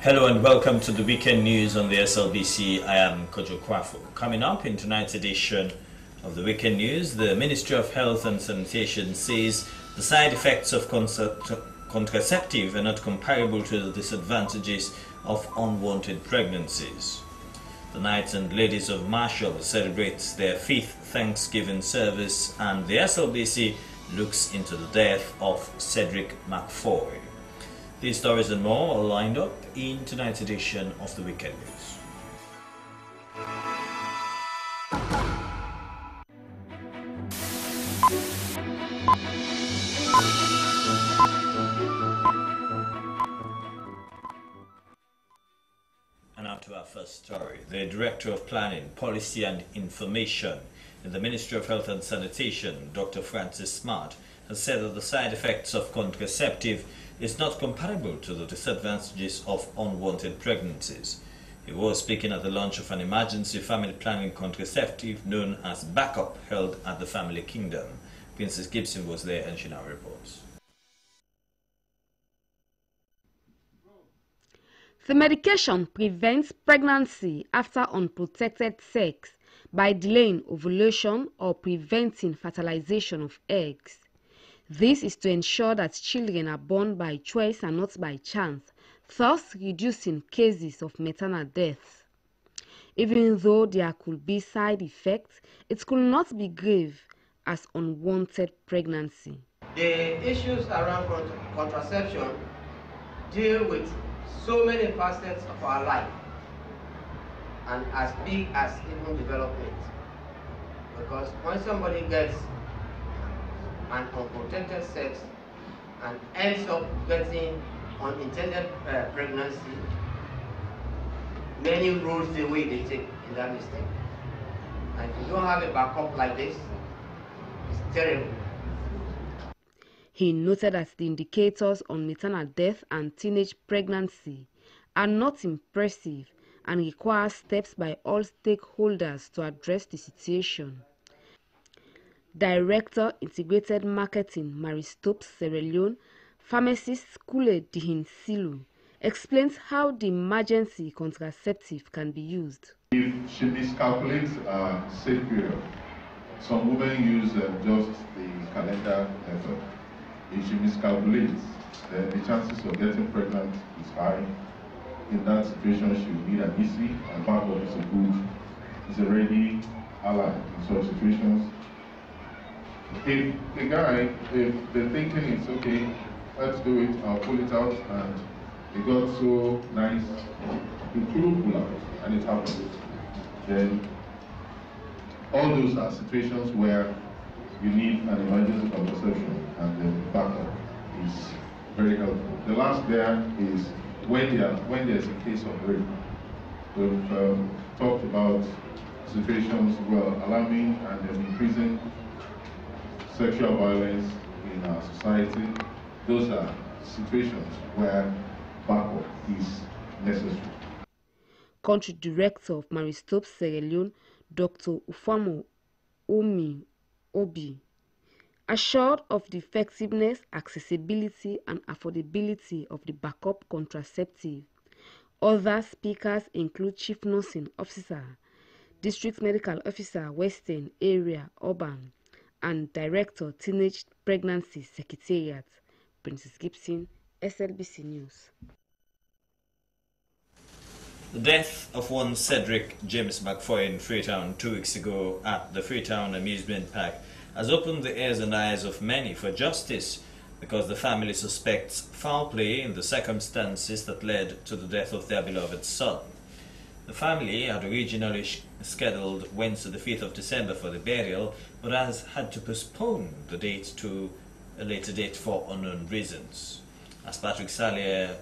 Hello and welcome to the weekend news on the SLBC. I am Kojo Kwafo. Coming up in tonight's edition of the weekend news, the Ministry of Health and Sanitation says the side effects of contraceptive are not comparable to the disadvantages of unwanted pregnancies. The Knights and Ladies of Marshall celebrates their 5th Thanksgiving service, and the SLBC looks into the death of Cedric McFoy. These stories and more are lined up in tonight's edition of the Weekend News. And now to our first story. The Director of Planning, Policy and Information in the Ministry of Health and Sanitation, Dr. Francis Smart, has said that the side effects of contraceptive is not comparable to the disadvantages of unwanted pregnancies. He was speaking at the launch of an emergency family planning contraceptive known as Backup, held at the Family Kingdom. Princess Gibson was there and she now reports. The medication prevents pregnancy after unprotected sex by delaying ovulation or preventing fertilization of eggs. This is to ensure that children are born by choice and not by chance, thus reducing cases of maternal deaths. Even though there could be side effects, it could not be grave as unwanted pregnancy. The issues around contraception deal with so many facets of our life, and as big as even development. Because when somebody gets an unprotected sex and ends up getting unintended pregnancy, many roads the way they take in that mistake. And if you don't have a backup like this, it's terrible. He noted that the indicators on maternal death and teenage pregnancy are not impressive and require steps by all stakeholders to address the situation. Director Integrated Marketing Maristopes Sierra Leone, pharmacist Kule Dihinsilu, explains how the emergency contraceptive can be used. If she miscalculates a safe period, some women use just the calendar method. If she miscalculates, then the chances of getting pregnant is high. In that situation, she will need an EC, and backup is already allied in such situations. If the guy, if the thinking is, okay, let's do it, I'll pull it out, and it got so nice, he couldn't pull out, and it happened. Then all those are situations where you need an emergency contraception, and the backup is very helpful. The last there is when there's a case of rape. We've talked about situations, well, alarming and increasing sexual violence in our society. Those are situations where backup is necessary. Country Director of Maristopes Sierra Leone, Dr. Ufamo Omi Obi, assured of the effectiveness, accessibility and affordability of the backup contraceptive. Other speakers include Chief Nursing Officer, District Medical Officer, Western Area Urban, and Director, Teenage Pregnancy Secretariat. Princess Gibson, SLBC News. The death of one Cedric James McFoy in Freetown 2 weeks ago at the Freetown Amusement Park has opened the ears and eyes of many for justice, because the family suspects foul play in the circumstances that led to the death of their beloved son. The family had originally scheduled Wednesday the 5th of December for the burial, but has had to postpone the date to a later date for unknown reasons. As Patrick Salier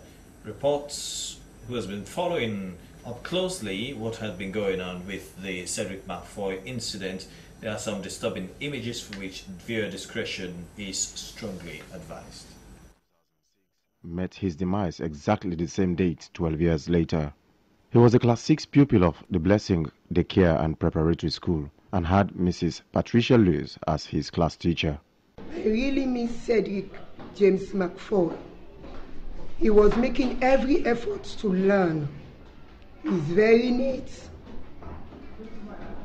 reports, who has been following up closely what had been going on with the Cedric McFoy incident, there are some disturbing images for which viewer discretion is strongly advised. Met his demise exactly the same date 12 years later. He was a Class 6 pupil of the Blessing Daycare and Preparatory School and had Mrs. Patricia Lewis as his class teacher. I really miss Cedric James McFoy. He was making every effort to learn. He's very neat,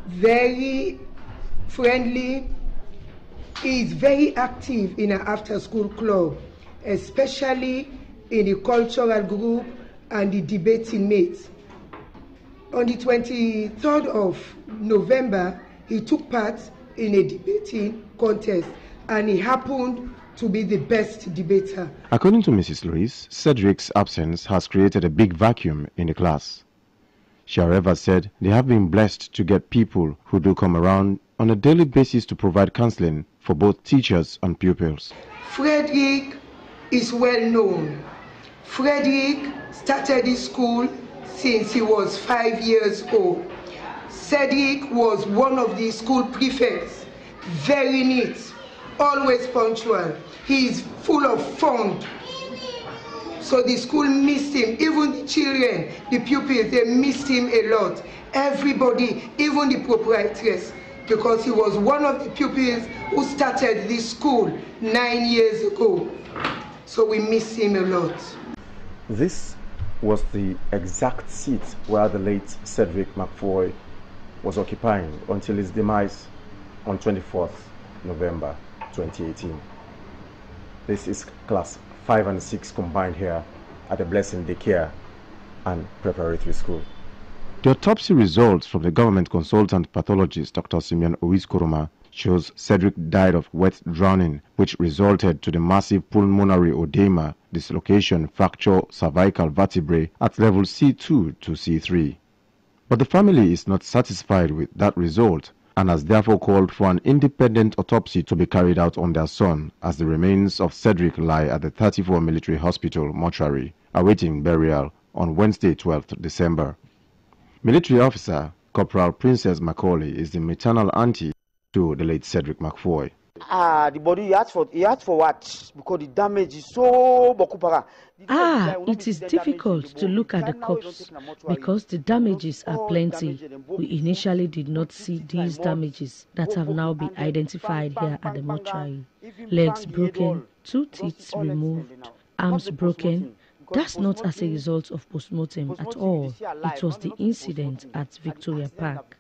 very friendly. He's very active in an after-school club, especially in the cultural group and the debating mates. On the 23rd of November, he took part in a debating contest, and he happened to be the best debater. According to Mrs. Louise, Cedric's absence has created a big vacuum in the class. She, however, said they have been blessed to get people who do come around on a daily basis to provide counseling for both teachers and pupils. Frederic is well known. Frederic started his school since he was 5 years old. Cedric was one of the school prefects, very neat, always punctual. He is full of fun. So the school missed him. Even the children, the pupils, they missed him a lot. Everybody, even the proprietress, because he was one of the pupils who started this school 9 years ago. So we miss him a lot. This was the exact seat where the late Cedric McFoy was occupying until his demise on 24th November 2018. This is class 5 and 6 combined here at the Blessing Daycare and Preparatory School. The autopsy results from the government consultant pathologist Dr. Simeon Oiskoroma shows Cedric died of wet drowning, which resulted to the massive pulmonary oedema, dislocation, fracture cervical vertebrae at level C2 to C3. But the family is not satisfied with that result and has therefore called for an independent autopsy to be carried out on their son, as the remains of Cedric lie at the 34 Military Hospital mortuary, awaiting burial on Wednesday, 12th December. Military officer Corporal Princess Macaulay is the maternal auntie to the late Cedric McFoy. The body he asked for what? Because the damage is so bokupara. It is difficult to look at the corpse because the damages are plenty. We initially did not see these damages that have now been identified here at the mortuary. Legs broken, 2 teeth removed, arms broken. That's not as a result of postmortem at all. It was the incident at Victoria Park.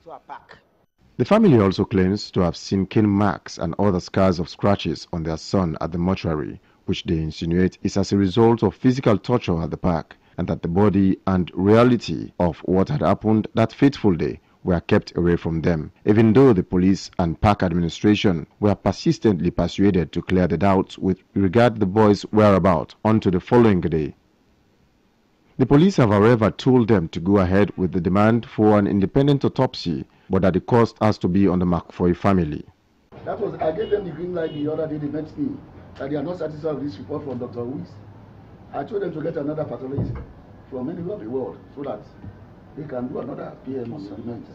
The family also claims to have seen cane marks and other scars of scratches on their son at the mortuary, which they insinuate is as a result of physical torture at the park, and that the body and reality of what had happened that fateful day were kept away from them, even though the police and park administration were persistently persuaded to clear the doubts with regard to the boys' whereabouts onto the following day. The police have, however, told them to go ahead with the demand for an independent autopsy, but that the cost has to be on the McFoy family. That was, I gave them the green light the other day. They met me that they are not satisfied with this report from Dr. Ruiz. I told them to get another pathologist from anywhere of the world so that they can do another PM on the event.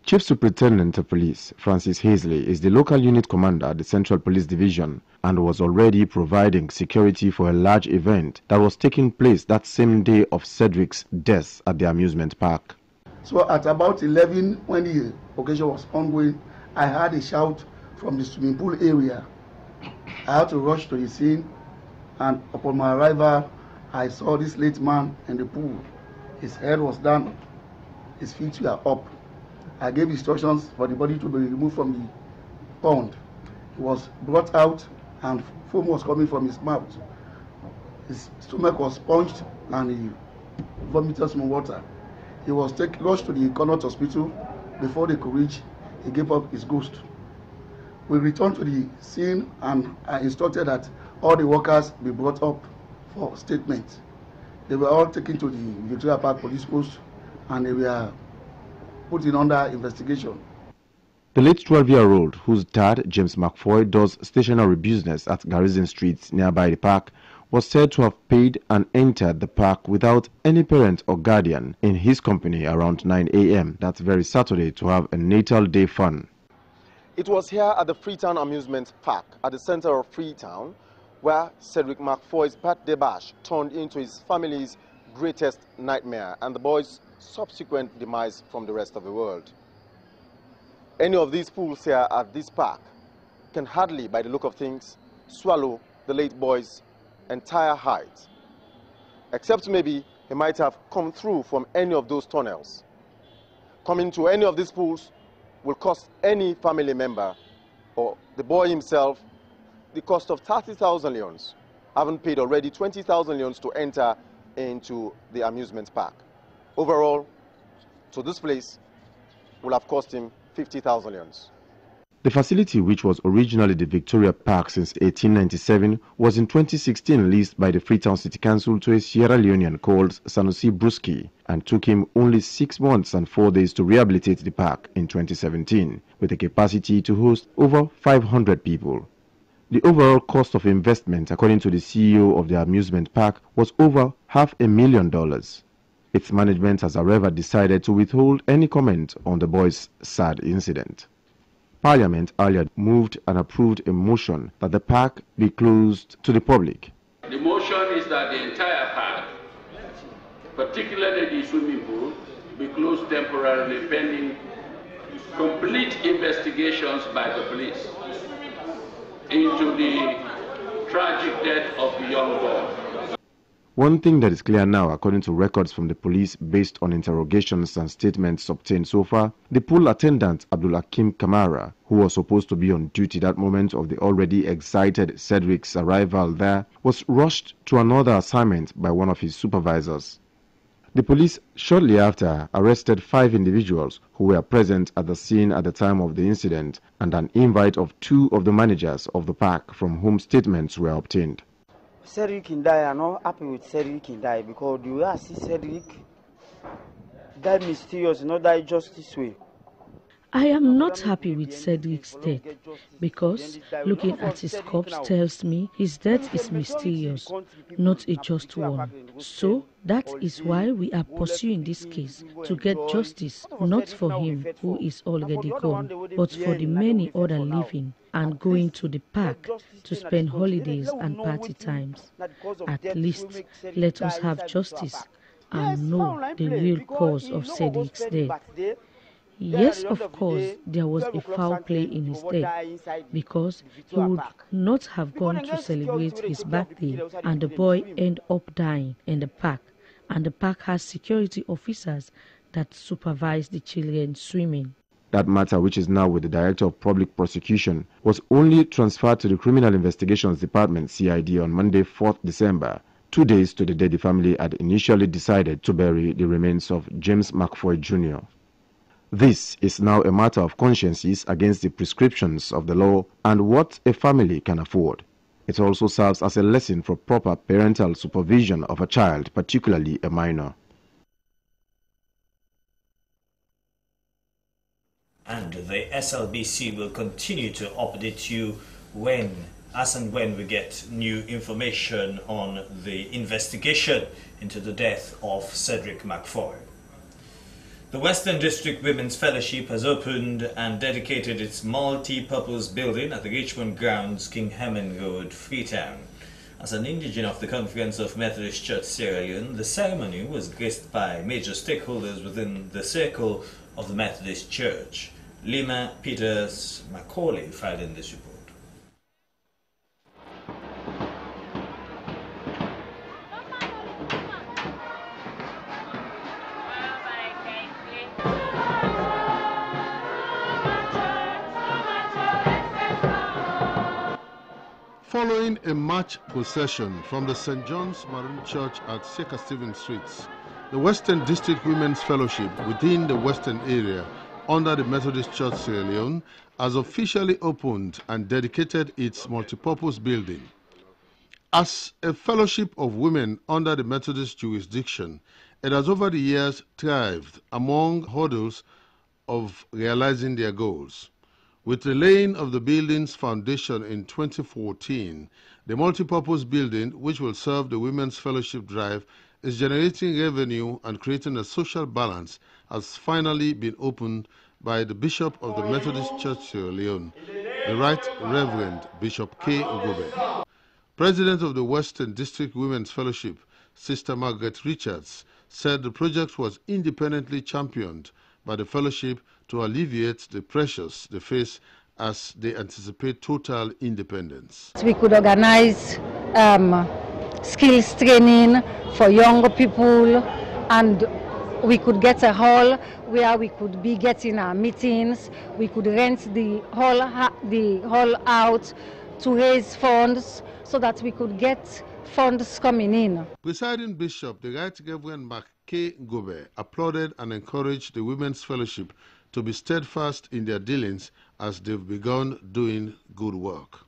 Chief Superintendent of Police Francis Hazley is the local unit commander at the Central Police Division and was already providing security for a large event that was taking place that same day of Cedric's death at the amusement park. So at about 11, when the occasion was ongoing, I heard a shout from the swimming pool area. I had to rush to the scene, and upon my arrival, I saw this late man in the pool. His head was down, his feet were up. I gave instructions for the body to be removed from the pond. He was brought out and foam was coming from his mouth. His stomach was punched and he vomited some water. He was rushed to the Connaught Hospital. Before they could reach, he gave up his ghost. We returned to the scene and I instructed that all the workers be brought up for statement. They were all taken to the Victoria Park Police Post and they were put in under investigation. The late 12-year-old, whose dad, James McFoy, does stationery business at Garrison Street nearby the park, was said to have paid and entered the park without any parent or guardian in his company around 9 a.m. that very Saturday to have a natal day fun. It was here at the Freetown Amusement Park at the center of Freetown where Cedric McFoy's birthday bash turned into his family's greatest nightmare and the boys' subsequent demise from the rest of the world. Any of these pools here at this park can hardly, by the look of things, swallow the late boy's entire height except maybe he might have come through from any of those tunnels. Coming to any of these pools will cost any family member or the boy himself the cost of 30,000 leones. Haven't paid already 20,000 leones to enter into the amusement park. Overall, to this place will have cost him 50,000 leones. The facility, which was originally the Victoria Park since 1897, was in 2016 leased by the Freetown City Council to a Sierra Leonean called Sanusi Bruski, and took him only 6 months and 4 days to rehabilitate the park in 2017, with a capacity to host over 500 people. The overall cost of investment, according to the CEO of the amusement park, was over $500,000. Its management has, however, decided to withhold any comment on the boy's sad incident. Parliament earlier moved and approved a motion that the park be closed to the public. The motion is that the entire park, particularly the swimming pool, be closed temporarily pending complete investigations by the police into the tragic death of the young boy. One thing that is clear now, according to records from the police based on interrogations and statements obtained so far, the pool attendant Abdul Hakim Kamara, who was supposed to be on duty that moment of the already excited Cedric's arrival there, was rushed to another assignment by one of his supervisors. The police shortly after arrested 5 individuals who were present at the scene at the time of the incident, and an invite of 2 of the managers of the park from whom statements were obtained. Cedric can die. I'm not happy with Cedric can die because the way I see Cedric die mysterious, not die just this way. I am not happy with Cedric's death because looking at his corpse tells me his death is mysterious, not a just one. So that is why we are pursuing this case, to get justice, not for him who is already gone, but for the many other living and going to the park to spend holidays and party times. At least let us have justice and know the real cause of Cedric's death. Yes, of course, there was a foul play in his death because he would not have gone to celebrate his birthday and the boy ended up dying in the park, and the park has security officers that supervise the children swimming. That matter, which is now with the Director of Public Prosecution, was only transferred to the Criminal Investigations Department (CID) on Monday, 4th December, 2 days to the day the family had initially decided to bury the remains of James McFoy Jr. This is now a matter of consciences against the prescriptions of the law and what a family can afford. It also serves as a lesson for proper parental supervision of a child, particularly a minor. And the SLBC will continue to update you as and when we get new information on the investigation into the death of Cedric McFoy. The Western District Women's Fellowship has opened and dedicated its multi-purpose building at the Richmond Grounds, King Herman Road, Freetown. As an indigene of the Conference of Methodist Church Sierra Leone, the ceremony was graced by major stakeholders within the circle of the Methodist Church. Lima Peters Macaulay filed in this report. Following a march procession from the St. John's Maroon Church at Sheikha Stevens Streets, the Western District Women's Fellowship within the Western area under the Methodist Church Sierra Leone has officially opened and dedicated its multipurpose building. As a fellowship of women under the Methodist jurisdiction, it has over the years thrived among hurdles of realizing their goals. With the laying of the building's foundation in 2014, the multipurpose building, which will serve the Women's Fellowship Drive, is generating revenue and creating a social balance, has finally been opened by the Bishop of the Methodist Church Sierra Leone, the Right Reverend Bishop K. Ugobe. President of the Western District Women's Fellowship, Sister Margaret Richards, said the project was independently championed by the fellowship to alleviate the pressures they face as they anticipate total independence. We could organize skills training for younger people, and we could get a hall where we could be getting our meetings. We could rent the hall out to raise funds so that we could get funds coming in. Presiding Bishop, the Right Reverend Mark K. Gobe, applauded and encouraged the Women's Fellowship to be steadfast in their dealings as they've begun doing good work.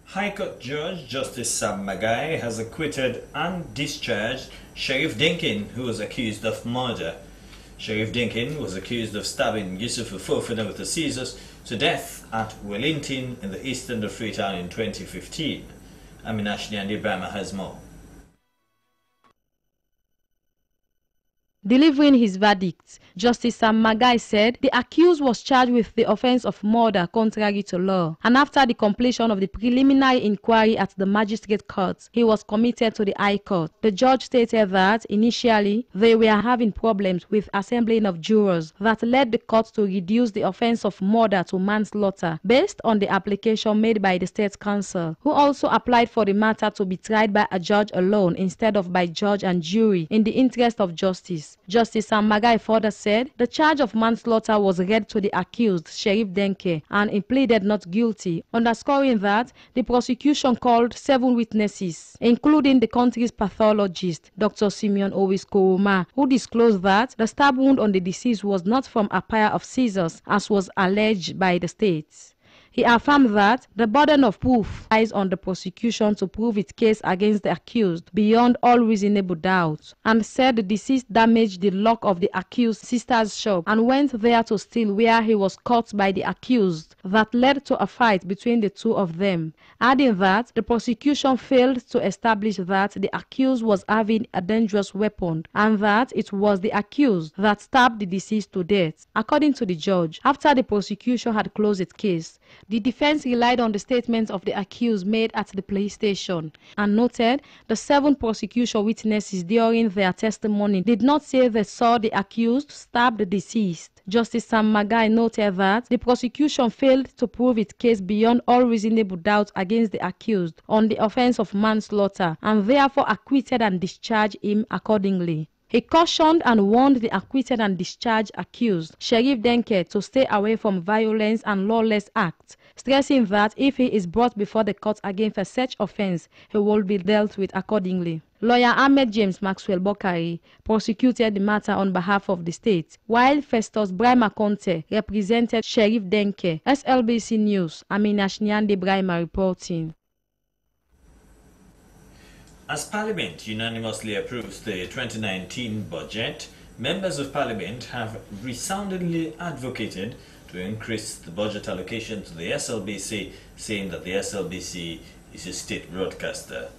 High Court Judge Justice Sam Magai has acquitted and discharged Sheriff Dinkin, who was accused of murder. Sheriff Dinkin was accused of stabbing Yusuf Fofana with a scissors to death at Wellington in the east end of Freetown in 2015. Amina Shnyandi Brahma has more. Delivering his verdict, Justice Sam Magai said the accused was charged with the offense of murder contrary to law, and after the completion of the preliminary inquiry at the magistrate court, he was committed to the High Court. The judge stated that initially they were having problems with assembling of jurors that led the court to reduce the offense of murder to manslaughter based on the application made by the State Council, who also applied for the matter to be tried by a judge alone instead of by judge and jury in the interest of justice. Justice Sam Magai further said the charge of manslaughter was read to the accused, Sheriff Denke, and he pleaded not guilty, underscoring that the prosecution called 7 witnesses, including the country's pathologist, Dr. Simeon Owis Koroma, who disclosed that the stab wound on the deceased was not from a pair of scissors, as was alleged by the state. He affirmed that the burden of proof lies on the prosecution to prove its case against the accused beyond all reasonable doubt, and said the deceased damaged the lock of the accused's sister's shop and went there to steal, where he was caught by the accused. That led to a fight between the two of them, adding that the prosecution failed to establish that the accused was having a dangerous weapon and that it was the accused that stabbed the deceased to death. According to the judge, after the prosecution had closed its case, the defense relied on the statements of the accused made at the police station and noted the 7 prosecution witnesses during their testimony did not say they saw the accused stab the deceased. Justice Sam Magai noted that the prosecution failed to prove its case beyond all reasonable doubt against the accused on the offense of manslaughter and therefore acquitted and discharged him accordingly. He cautioned and warned the acquitted and discharged accused, Sheriff Denke, to stay away from violence and lawless acts, stressing that if he is brought before the court against a such offense, he will be dealt with accordingly. Lawyer Ahmed James Maxwell Bokari prosecuted the matter on behalf of the state, while Festus Brahma Conte represented Sheriff Denke. SLBC News, Amina Shnyandi Brahma reporting. As Parliament unanimously approves the 2019 budget, members of Parliament have resoundingly advocated to increase the budget allocation to the SLBC, saying that the SLBC is a state broadcaster.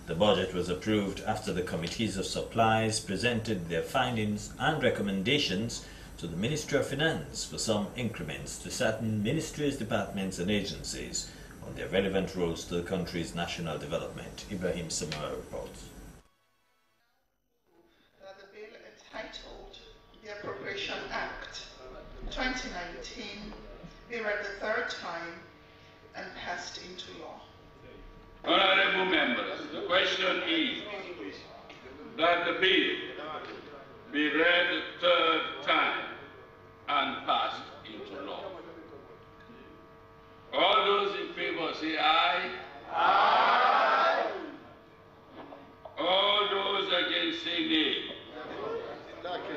The budget was approved after the Committees of Supplies presented their findings and recommendations to the Ministry of Finance for some increments to certain ministries, departments and agencies on their relevant roles to the country's national development. Ibrahim Samara reports. The bill entitled the Appropriation Act 2019 be read the 3rd time and passed into law. Honorable members, the question is that the bill be read the 3rd time and passed into law. All those in favor say aye. Aye. All those against say nay.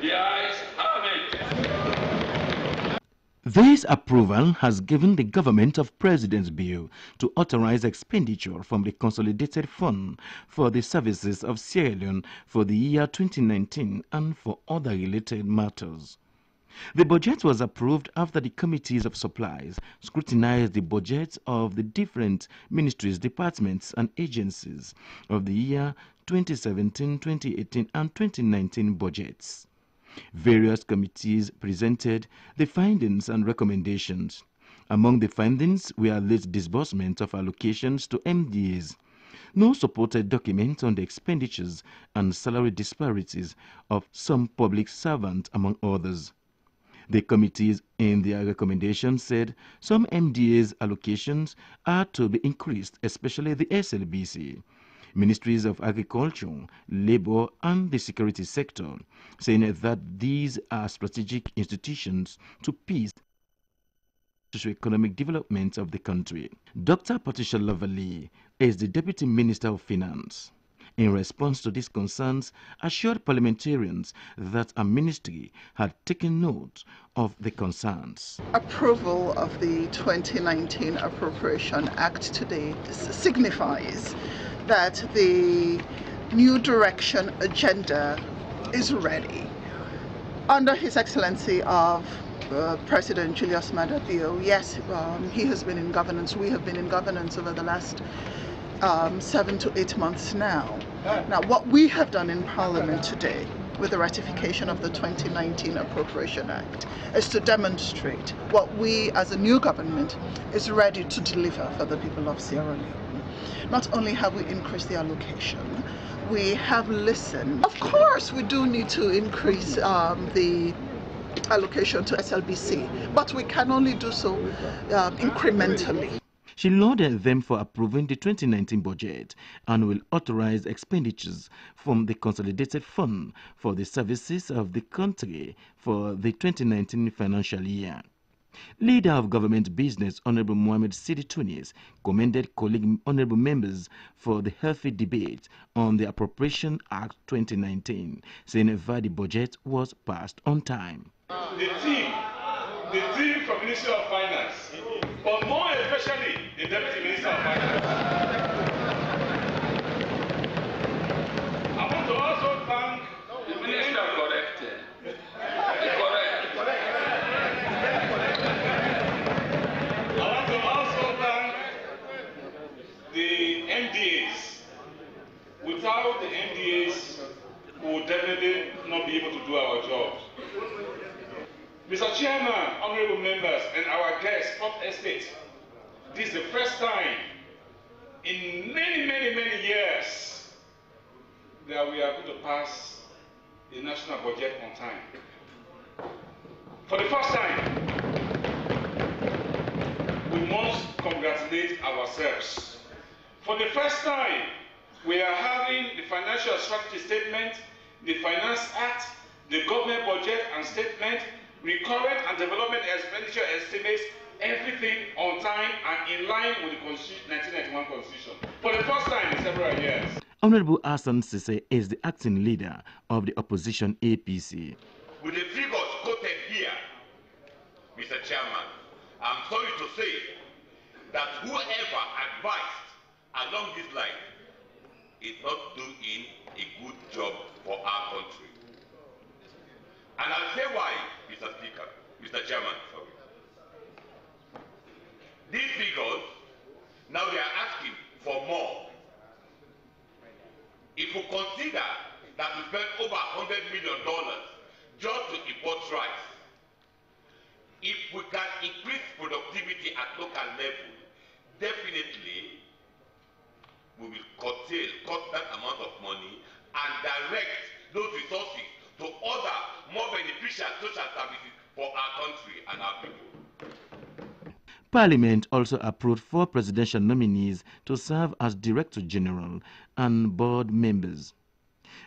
The ayes have it. This approval has given the government of President's bill to authorize expenditure from the Consolidated Fund for the services of Sierra Leone for the year 2019 and for other related matters. The budget was approved after the Committees of Supplies scrutinized the budgets of the different ministries, departments and agencies of the year 2017, 2018 and 2019 budgets. Various committees presented the findings and recommendations. Among the findings were late disbursement of allocations to MDAs, no supported document on the expenditures and salary disparities of some public servants, among others. The committees in their recommendations said some MDA's allocations are to be increased, especially the SLBC. Ministries of Agriculture, Labour and the Security sector, saying that these are strategic institutions to peace and socio-economic development of the country. Dr. Patricia Lovely is the Deputy Minister of Finance. In response to these concerns, assured parliamentarians that a ministry had taken note of the concerns. Approval of the 2019 Appropriation Act today signifies that the new direction agenda is ready. Under His Excellency of President Julius Maada Bio, yes, he has been in governance. We have been in governance over the last 7 to 8 months now. Now, what we have done in Parliament today with the ratification of the 2019 Appropriation Act is to demonstrate what we as a new government is ready to deliver for the people of Sierra Leone. Not only have we increased the allocation, we have listened. Of course, we do need to increase the allocation to SLBC, but we can only do so incrementally. She lauded them for approving the 2019 budget and will authorize expenditures from the Consolidated Fund for the services of the country for the 2019 financial year. Leader of Government Business, Honorable Mohamed Sidi Tunis, commended colleague honorable members for the healthy debate on the Appropriation Act 2019, saying that the budget was passed on time. The team from Ministry of Finance, but more especially the Deputy Minister of Finance. I want to also thank the Minister of I want to also thank the MDAs. Without the MDAs, we would definitely not be able to do our jobs. Mr. Chairman, honorable members, and our guests, Port Estate, this is the first time in many years that we are going to pass the national budget on time. For the first time, we must congratulate ourselves. For the first time, we are having the Financial Strategy Statement, the Finance Act, the Government Budget and Statement, recurrent and development expenditure estimates, everything on time and in line with the 1991 Constitution. For the first time in several years. Honorable Hassan Sise is the acting leader of the opposition APC. With the figures quoted here, Mr. Chairman, I'm sorry to say that whoever advised along this line is not doing a good job for our country. And I'll say why, Mr. Speaker, Mr. Chairman, sorry. These figures, now they are asking for more. If we consider that we spent over $100 million just to import rice, if we can increase productivity at local level, definitely we will cut that amount of money and direct those resources to other more beneficial social services for our country and our people. Parliament also approved 4 presidential nominees to serve as Director General and board members.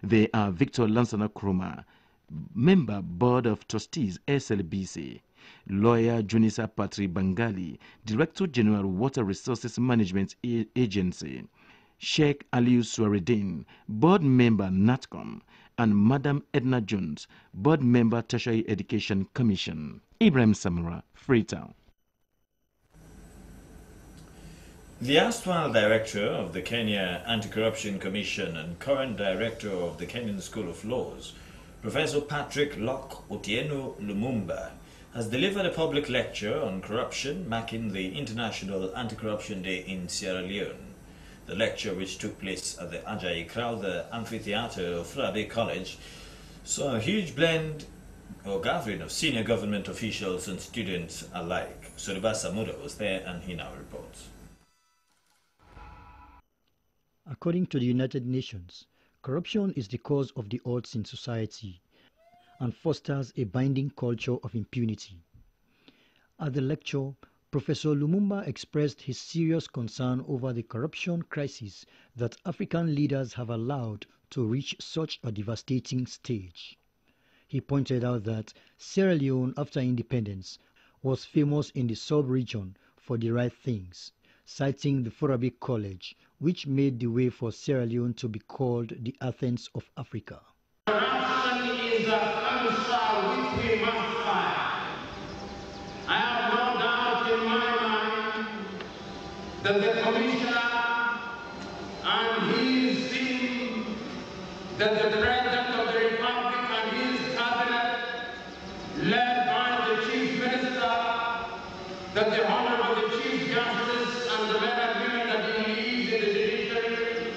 They are Victor Lansana Kroma, Member Board of Trustees SLBC, Lawyer Junisa Patri Bangali, Director General Water Resources Management Agency, Sheikh Aliu Swaridin, Board Member NATCOM, and Madam Edna Jones, Board Member Tertiary Education Commission. Ibrahim Samura, Freetown. The erstwhile director of the Kenya Anti-Corruption Commission and current director of the Kenyan School of Laws, Professor Patrick Locke Otieno Lumumba, has delivered a public lecture on corruption marking the International Anti-Corruption Day in Sierra Leone. The lecture, which took place at the Ajayi Crowther Amphitheatre of Frederic College, saw a huge blend or gathering of senior government officials and students alike. Suriba Samuda was there and he now reports. According to the United Nations, corruption is the cause of the odds in society and fosters a binding culture of impunity. At the lecture, Professor Lumumba expressed his serious concern over the corruption crisis that African leaders have allowed to reach such a devastating stage. He pointed out that Sierra Leone, after independence, was famous in the sub-region for the right things, citing the Forabic College, which made the way for Sierra Leone to be called the Athens of Africa. Corruption is a cancer which we must fight. I have no doubt in my mind that the Commissioner and his team, that the President of the Republic and his cabinet, led by the Chief Minister, that the Honorable the Chief Justice and the men and women that he leads in the judiciary,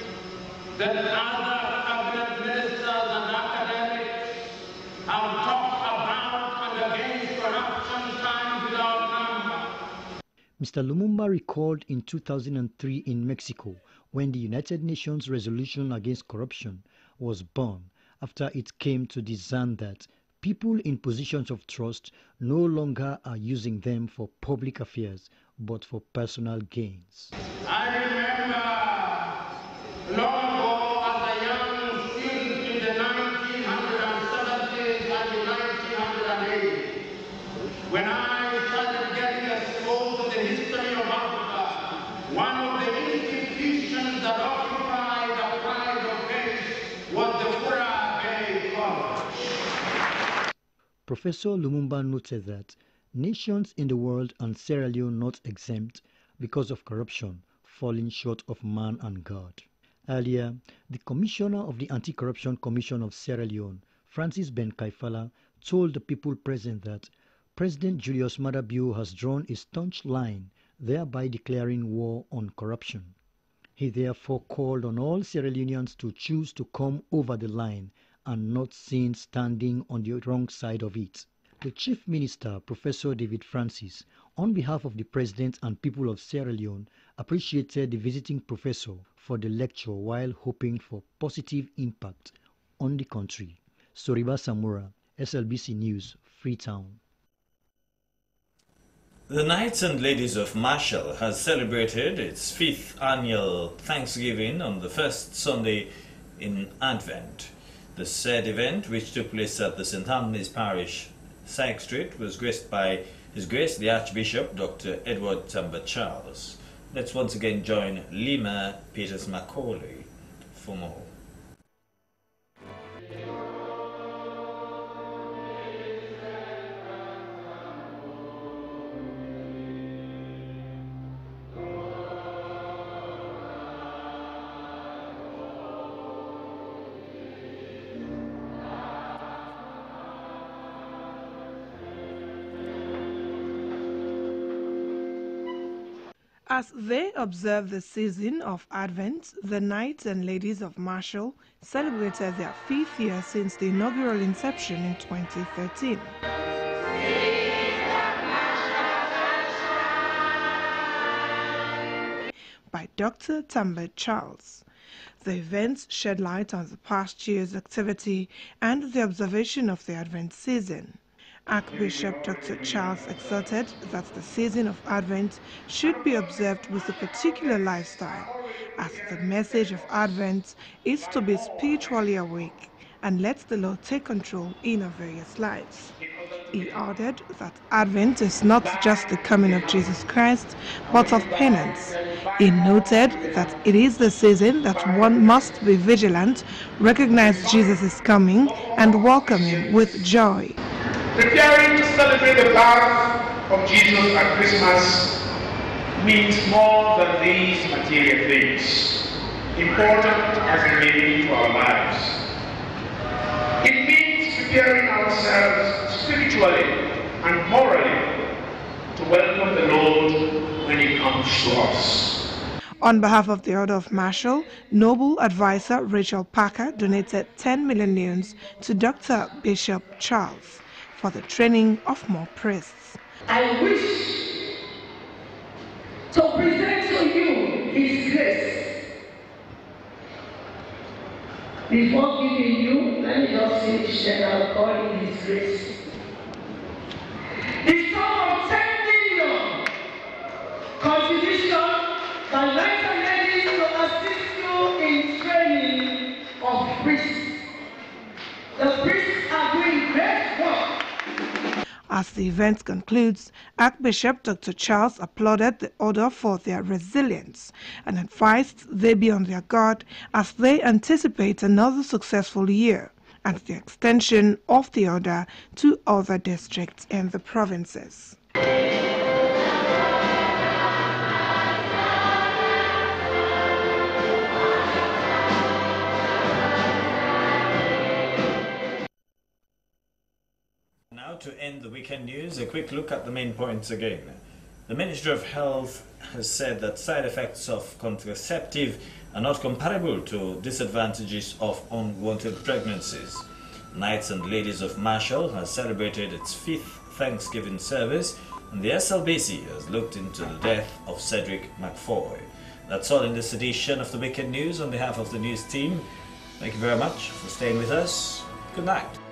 that other cabinet ministers and academics have talked about and against corruption time without number. Mr. Lumumba recalled in 2003 in Mexico when the United Nations resolution against corruption was born after it came to discern that people in positions of trust no longer are using them for public affairs but for personal gains. I remember long ago as a young student in the 1970s and the 1980s, when I started getting exposed to the history of Africa, one of the institutions that occupied the pride of place was the Forabic College. Professor Lumumba noted that nations in the world and Sierra Leone not exempt because of corruption falling short of man and God. Earlier, the Commissioner of the Anti-Corruption Commission of Sierra Leone, Francis Ben Kaifala, told the people present that President Julius Maada Bio has drawn a staunch line, thereby declaring war on corruption. He therefore called on all Sierra Leoneans to choose to come over the line and not seen standing on the wrong side of it. The Chief Minister, Professor David Francis, on behalf of the President and people of Sierra Leone, appreciated the visiting professor for the lecture while hoping for positive impact on the country. Soriba Samura, SLBC News, Freetown. The Knights and Ladies of Marshall has celebrated its 5th annual Thanksgiving on the first Sunday in Advent. The said event, which took place at the St. Anthony's Parish, Syke Street, was graced by His Grace the Archbishop, Dr. Edward Tamba Charles. Let's once again join Lima Peters Macaulay for more. As they observe the season of Advent, the Knights and Ladies of Marshall celebrated their 5th year since the inaugural inception in 2013. By Dr. Tamba Charles. The events shed light on the past year's activity and the observation of the Advent season. Archbishop Dr. Charles exhorted that the season of Advent should be observed with a particular lifestyle, as the message of Advent is to be spiritually awake and let the Lord take control in our various lives. He added that Advent is not just the coming of Jesus Christ, but of penance. He noted that it is the season that one must be vigilant, recognize Jesus is coming, and welcome him with joy. Preparing to celebrate the birth of Jesus at Christmas means more than these material things, important as it may be to our lives. It means preparing ourselves spiritually and morally to welcome the Lord when He comes to us. On behalf of the Order of Marshall, Noble Advisor Rachel Parker donated 10 million neons to Dr. Bishop Charles for the training of more priests. I wish to present to you His grace before giving you let me just finish and I'll call in his race. The sum of 10 million contribution by lighter ladies to assist you in training of priests. The priests are doing great work. As the event concludes, Archbishop Dr. Charles applauded the order for their resilience and advised they be on their guard as they anticipate another successful year and the extension of the order to other districts in the provinces. Now, to end the weekend news, a quick look at the main points again. The Ministry of Health has said that side effects of contraceptive are not comparable to disadvantages of unwanted pregnancies. Knights and Ladies of Marshall has celebrated its 5th Thanksgiving service, and the SLBC has looked into the death of Cedric McFoy. That's all in this edition of the Weekend News. On behalf of the news team, thank you very much for staying with us. Good night.